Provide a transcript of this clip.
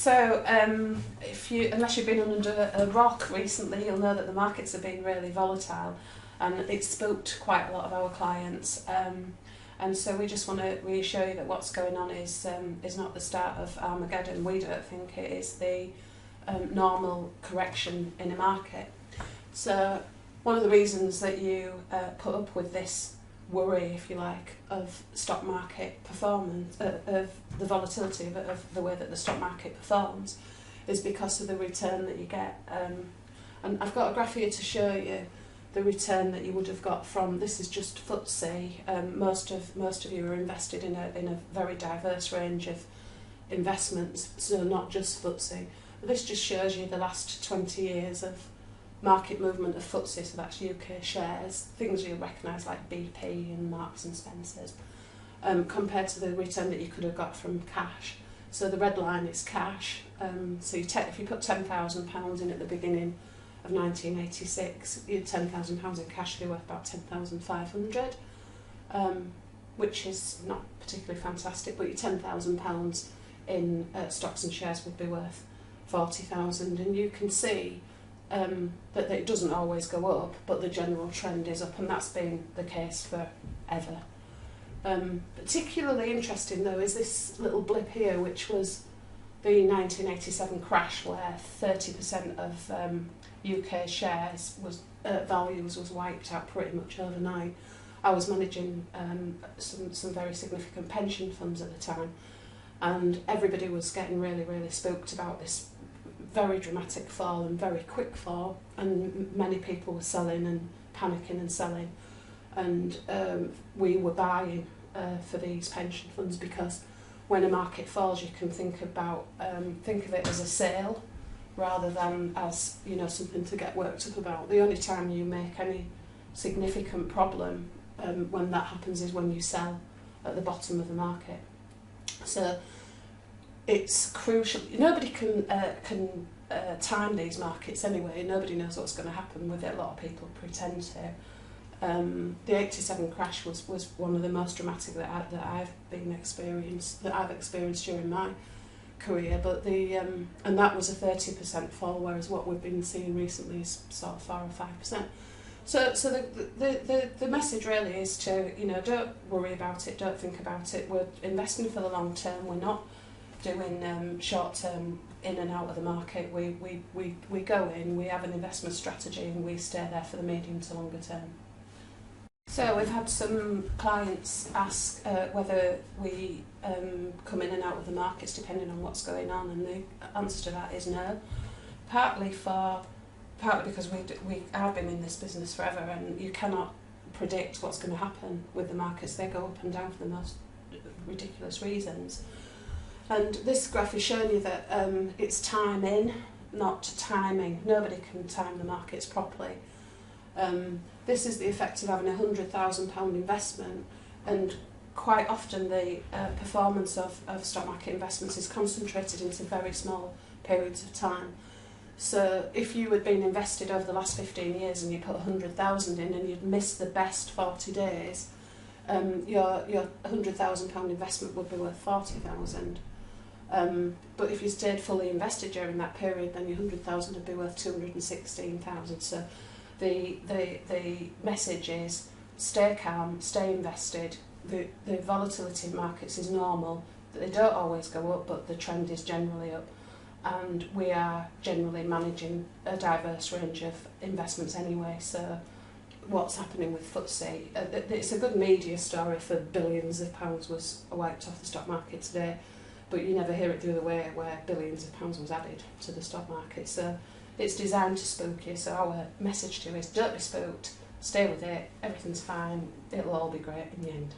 So, unless you've been under a rock recently, you'll know that the markets have been really volatile, and it's spooked quite a lot of our clients. And so we just want to reassure you that what's going on is not the start of Armageddon. We don't think it is the normal correction in a market. So one of the reasons that you put up with this worry, if you like, of stock market performance, of the volatility of the way that the stock market performs, is because of the return that you get. And I've got a graph here to show you the return that you would have got from, this is just FTSE. Most of you are invested in a very diverse range of investments, so not just FTSE. But this just shows you the last 20 years of market movement of FTSE, so that's UK shares, things you'll recognise like BP and Marks and Spencer's, compared to the return that you could have got from cash. So the red line is cash. So if you put £10,000 in at the beginning of 1986, your £10,000 in cash would be worth about 10,500, which is not particularly fantastic, but your £10,000 in stocks and shares would be worth 40,000, and you can see that it doesn't always go up, but the general trend is up, and that's been the case forever. Particularly interesting though is this little blip here, which was the 1987 crash, where 30% of UK shares values was wiped out pretty much overnight. I was managing some very significant pension funds at the time, and everybody was getting really spooked about this very dramatic fall and very quick fall, and many people were selling and panicking and selling, and we were buying for these pension funds, because when a market falls you can think of it as a sale rather than as, you know, something to get worked up about. The only time you make any significant problem when that happens is when you sell at the bottom of the market. So it's crucial. Nobody can time these markets anyway. Nobody knows what's going to happen with it. A lot of people pretend to. The 87 crash was one of the most dramatic that I've experienced during my career. But and that was a 30% fall, whereas what we've been seeing recently is sort of 4 or 5%. So the message really is to, you know, don't worry about it, don't think about it. We're investing for the long term. We're not doing short term in and out of the market. We go in, we have an investment strategy, and we stay there for the medium to longer term. So we've had some clients ask whether we come in and out of the markets depending on what's going on, and the answer to that is no. Partly because we have been in this business forever, and you cannot predict what's going to happen with the markets. They go up and down for the most ridiculous reasons. And this graph is showing you that it's timing, not timing. Nobody can time the markets properly. This is the effect of having a £100,000 investment, and quite often the performance of stock market investments is concentrated into very small periods of time. So if you had been invested over the last 15 years and you put 100,000 in and you'd missed the best 40 days, your £100,000 investment would be worth 40,000. But if you stayed fully invested during that period, then your 100,000 would be worth 216,000. So the message is stay calm, stay invested. The volatility in markets is normal. They don't always go up, but the trend is generally up. And we are generally managing a diverse range of investments anyway. So what's happening with FTSE, it's a good media story for billions of pounds was wiped off the stock market today, but you never hear it the other way, where billions of pounds was added to the stock market. So it's designed to spook you. So our message to you is don't be spooked, stay with it, everything's fine, it'll all be great in the end.